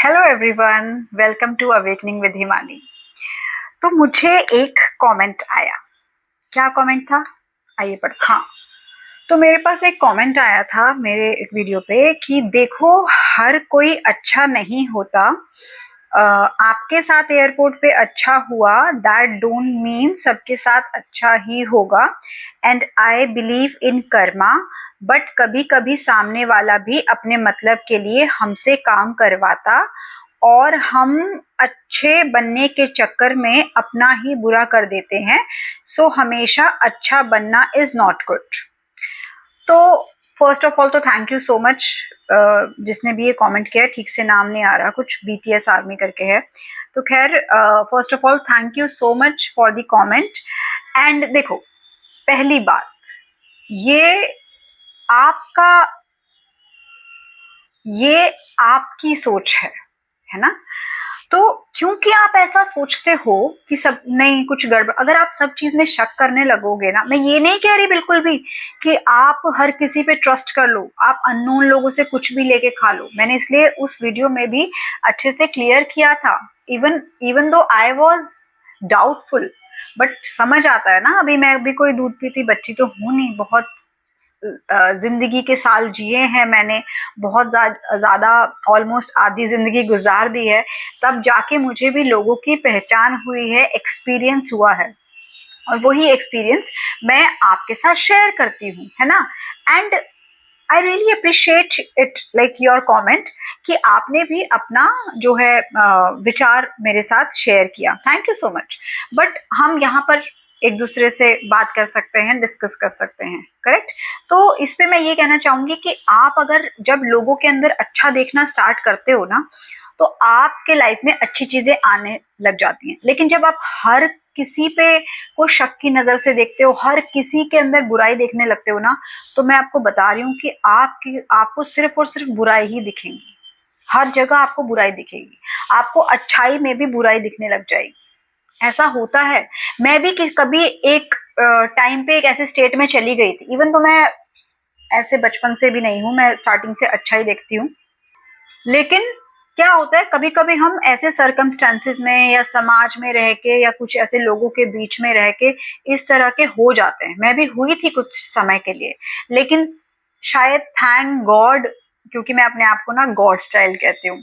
Hello everyone, welcome to awakening with Himani. तो मुझे एक कमेंट आया। क्या कमेंट था? आइए पढ़ते। हाँ, तो मेरे पास एक कमेंट आया था मेरे एक वीडियो पे कि देखो, हर कोई अच्छा नहीं होता। आपके साथ एयरपोर्ट पे अच्छा हुआ, दैट डोंट मीन सबके साथ अच्छा ही होगा। And I believe in Karma, but कभी कभी सामने वाला भी अपने मतलब के लिए हमसे काम करवाता और हम अच्छे बनने के चक्कर में अपना ही बुरा कर देते हैं। सो हमेशा अच्छा बनना इज नॉट गुड। तो फर्स्ट ऑफ ऑल तो थैंक यू सो मच जिसने भी ये कमेंट किया। ठीक से नाम नहीं आ रहा, कुछ बीटीएस आर्मी करके है। तो खैर, first of all thank you so much for the comment. And देखो, पहली बात, ये आपका ये आपकी सोच है ना। तो क्योंकि आप ऐसा सोचते हो कि सब नहीं, कुछ गड़बड़, अगर आप सब चीज में शक करने लगोगे ना, मैं ये नहीं कह रही बिल्कुल भी कि आप हर किसी पे ट्रस्ट कर लो, आप अननोन लोगों से कुछ भी लेके खा लो। मैंने इसलिए उस वीडियो में भी अच्छे से क्लियर किया था। Even even though I was doubtful, but समझ आता है ना। अभी मैं अभी कोई दूध पीती बच्ची तो हूं नहीं, बहुत जिंदगी के साल जिए हैं मैंने, बहुत ज्यादा, ऑलमोस्ट आधी जिंदगी गुजार दी है। तब जाके मुझे भी लोगों की पहचान हुई है, एक्सपीरियंस हुआ है, और वही एक्सपीरियंस मैं आपके साथ शेयर करती हूँ, है ना। And I really appreciate it, like your comment, कि आपने भी अपना जो है विचार मेरे साथ शेयर किया। Thank you so much. But हम यहाँ पर एक दूसरे से बात कर सकते हैं, डिस्कस कर सकते हैं, करेक्ट। तो इस पे मैं ये कहना चाहूंगी कि आप अगर जब लोगों के अंदर अच्छा देखना स्टार्ट करते हो ना, तो आपके लाइफ में अच्छी चीजें आने लग जाती हैं। लेकिन जब आप हर किसी पे को शक की नजर से देखते हो, हर किसी के अंदर बुराई देखने लगते हो ना, तो मैं आपको बता रही हूँ कि आपको सिर्फ और सिर्फ बुराई ही दिखेंगी। हर जगह आपको बुराई दिखेगी, आपको अच्छाई में भी बुराई दिखने लग जाएगी। ऐसा होता है। मैं भी कभी एक टाइम पे एक ऐसे स्टेट में चली गई थी। इवन तो मैं ऐसे बचपन से भी नहीं हूँ, मैं स्टार्टिंग से अच्छा ही देखती हूँ। लेकिन क्या होता है, कभी कभी हम ऐसे सरकमस्टेंसेस में या समाज में रह के या कुछ ऐसे लोगों के बीच में रह के इस तरह के हो जाते हैं। मैं भी हुई थी कुछ समय के लिए, लेकिन शायद थैंक गॉड, क्योंकि मैं अपने आप को ना गॉड स्टाइल कहती हूँ।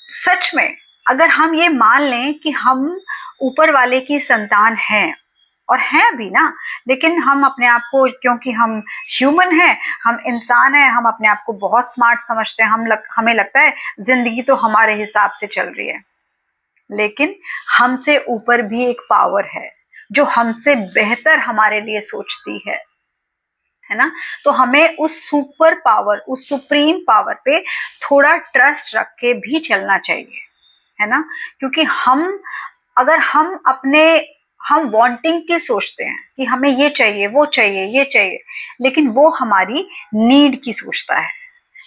सच में अगर हम ये मान लें कि हम ऊपर वाले की संतान हैं, और हैं भी ना, लेकिन हम अपने आप को, क्योंकि हम ह्यूमन हैं, हम इंसान हैं, हम अपने आप को बहुत स्मार्ट समझते हैं। हमें लगता है जिंदगी तो हमारे हिसाब से चल रही है। लेकिन हमसे ऊपर भी एक पावर है जो हमसे बेहतर हमारे लिए सोचती है ना। तो हमें उस सुपर पावर, उस सुप्रीम पावर पे थोड़ा ट्रस्ट रख के भी चलना चाहिए, है ना। क्योंकि अगर हम वांटिंग की सोचते हैं कि हमें ये चाहिए, वो चाहिए, ये चाहिए, लेकिन वो हमारी नीड की सोचता है।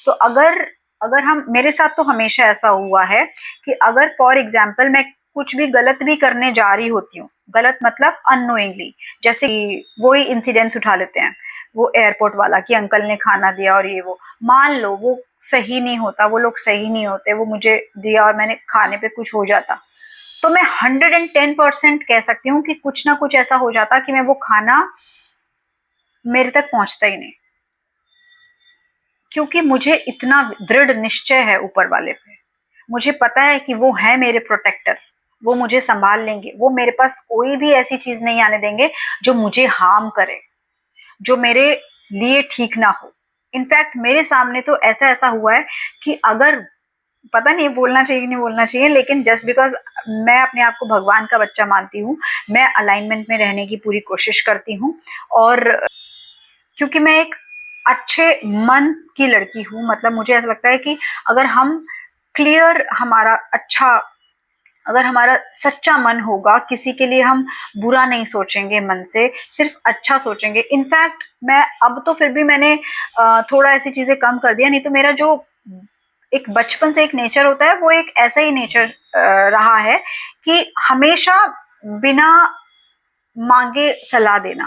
तो अगर अगर हम, मेरे साथ तो हमेशा ऐसा हुआ है कि अगर फॉर एग्जाम्पल मैं कुछ भी गलत भी करने जा रही होती हूँ, गलत मतलब अननोइंगली, जैसे कि वही इंसिडेंट्स उठा लेते हैं, वो एयरपोर्ट वाला कि अंकल ने खाना दिया और ये वो, मान लो वो सही नहीं होता, वो लोग सही नहीं होते, वो मुझे दिया और मैंने खाने पे कुछ हो जाता, तो मैं 110% कह सकती हूँ कि कुछ ना कुछ ऐसा हो जाता कि मैं वो खाना मेरे तक पहुंचता ही नहीं। क्योंकि मुझे इतना दृढ़ निश्चय है ऊपर वाले पे, मुझे पता है कि वो है मेरे प्रोटेक्टर, वो मुझे संभाल लेंगे, वो मेरे पास कोई भी ऐसी चीज नहीं आने देंगे जो मुझे हार्म करे, जो मेरे लिए ठीक ना हो। इनफैक्ट मेरे सामने तो ऐसा ऐसा हुआ है कि अगर, पता नहीं बोलना चाहिए कि नहीं बोलना चाहिए, लेकिन जस्ट बिकॉज मैं अपने आप को भगवान का बच्चा मानती हूँ, मैं अलाइनमेंट में रहने की पूरी कोशिश करती हूँ। और क्योंकि मैं एक अच्छे मन की लड़की हूँ, मतलब मुझे ऐसा लगता है कि अगर हम क्लियर, हमारा अच्छा, अगर हमारा सच्चा मन होगा, किसी के लिए हम बुरा नहीं सोचेंगे मन से, सिर्फ अच्छा सोचेंगे। इनफैक्ट मैं अब तो फिर भी मैंने थोड़ा ऐसी चीजें कम कर दिया, नहीं तो मेरा जो एक बचपन से एक नेचर होता है, वो एक ऐसा ही नेचर रहा है कि हमेशा बिना मांगे सलाह देना,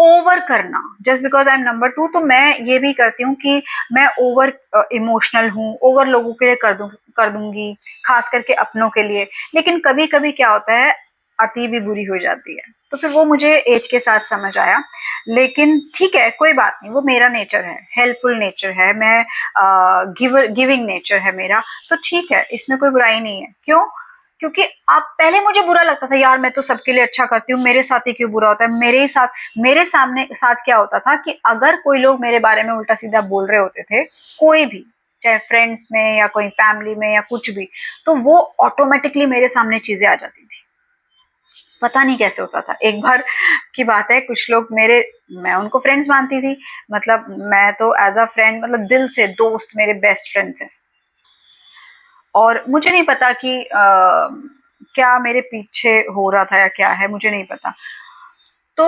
ओवर करना, just because I am number 2 तो मैं ये भी करती हूँ कि मैं ओवर इमोशनल हूँ, ओवर लोगों के लिए कर दूंगी, खास करके अपनों के लिए। लेकिन कभी कभी क्या होता है, अति भी बुरी हो जाती है। तो फिर वो मुझे एज के साथ समझ आया। लेकिन ठीक है, कोई बात नहीं, वो मेरा नेचर है, हेल्पफुल नेचर है, मैं गिविंग नेचर है मेरा। तो ठीक है, इसमें कोई बुराई नहीं है। क्यों? क्योंकि आप पहले मुझे बुरा लगता था, यार मैं तो सबके लिए अच्छा करती हूँ, मेरे साथ ही क्यों बुरा होता है। मेरे सामने साथ क्या होता था कि अगर कोई लोग मेरे बारे में उल्टा सीधा बोल रहे होते थे, कोई भी, चाहे फ्रेंड्स में या कोई फैमिली में या कुछ भी, तो वो ऑटोमेटिकली मेरे सामने चीजें आ जाती थी। पता नहीं कैसे होता था। एक बार की बात है, कुछ लोग मेरे, मैं उनको फ्रेंड्स मानती थी, मतलब मैं तो एज अ फ्रेंड, मतलब दिल से दोस्त, मेरे बेस्ट फ्रेंड्स हैं। और मुझे नहीं पता कि क्या मेरे पीछे हो रहा था या क्या है, मुझे नहीं पता। तो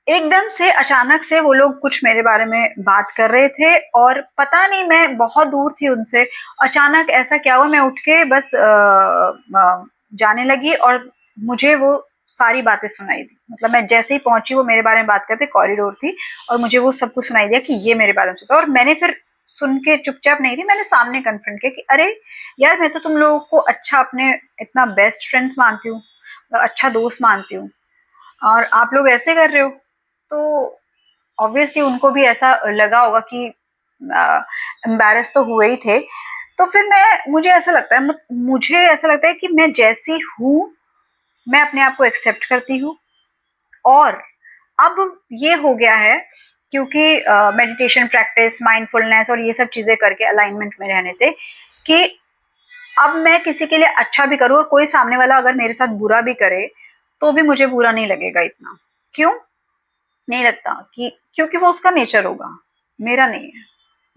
एकदम से अचानक से वो लोग कुछ मेरे बारे में बात कर रहे थे, और पता नहीं, मैं बहुत दूर थी उनसे, अचानक ऐसा क्या हुआ, मैं उठ के बस जाने लगी, और मुझे वो सारी बातें सुनाई दी। मतलब मैं जैसे ही पहुंची, वो मेरे बारे में बात करते, कॉरिडोर थी, और मुझे वो सब कुछ सुनाई दिया कि ये मेरे बारे में सोचा। और मैंने फिर सुन के चुपचाप नहीं थी, मैंने सामने कन्फ्रंट किया कि अरे यार, मैं तो तुम लोगों को अच्छा, अपने इतना बेस्ट फ्रेंड्स मानती हूँ, अच्छा दोस्त मानती हूँ, और आप लोग ऐसे कर रहे हो। तो ऑब्वियसली उनको भी ऐसा लगा होगा कि एम्बैरेस तो हुए ही थे। तो फिर मुझे ऐसा लगता है, मुझे ऐसा लगता है कि मैं जैसी हूँ, मैं अपने आप को एक्सेप्ट करती हूँ। और अब ये हो गया है, क्योंकि मेडिटेशन प्रैक्टिस, माइंडफुलनेस और ये सब चीजें करके अलाइनमेंट में रहने से, कि अब मैं किसी के लिए अच्छा भी करूँ, और कोई सामने वाला अगर मेरे साथ बुरा भी करे, तो भी मुझे बुरा नहीं लगेगा इतना। क्यों नहीं लगता? कि क्योंकि वो उसका नेचर होगा, मेरा नहीं है।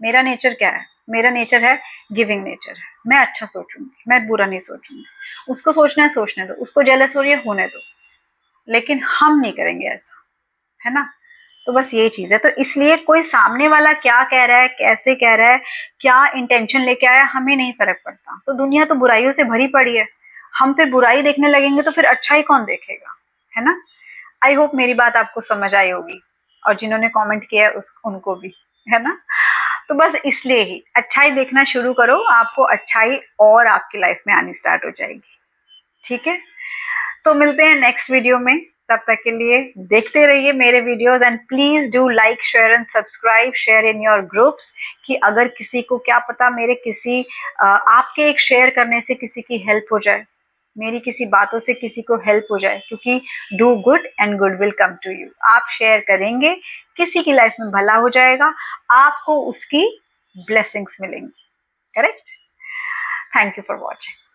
मेरा नेचर क्या है? मेरा नेचर है गिविंग नेचर है। मैं अच्छा सोचूंगी, मैं बुरा नहीं सोचूंगी। उसको सोचना है, सोचने दो, उसको जेलस हो रही है, होने दो। लेकिन हम नहीं करेंगे ऐसा, है ना? तो बस यही चीज है। तो इसलिए कोई सामने वाला क्या कह रहा है, कैसे कह रहा है, क्या इंटेंशन लेके आया, हमें नहीं फर्क पड़ता। तो दुनिया तो बुराइयों से भरी पड़ी है, हम फिर बुराई देखने लगेंगे तो फिर अच्छा ही कौन देखेगा, है ना? आई होप मेरी बात आपको समझ आई होगी, और जिन्होंने कमेंट किया है उनको भी, है ना? तो बस इसलिए ही अच्छाई देखना शुरू करो, आपको अच्छाई और आपकी लाइफ में आनी स्टार्ट हो जाएगी। ठीक है, तो मिलते हैं नेक्स्ट वीडियो में। तब तक के लिए देखते रहिए मेरे videos, and please do like, share and subscribe, share in your groups, कि अगर किसी को, क्या पता, मेरे किसी आपके एक शेयर करने से किसी की हेल्प हो जाए, मेरी किसी बातों से किसी को हेल्प हो जाए। क्योंकि do good and good will come to you. आप शेयर करेंगे, किसी की लाइफ में भला हो जाएगा, आपको उसकी ब्लेसिंग्स मिलेंगी। Correct? Thank you for watching.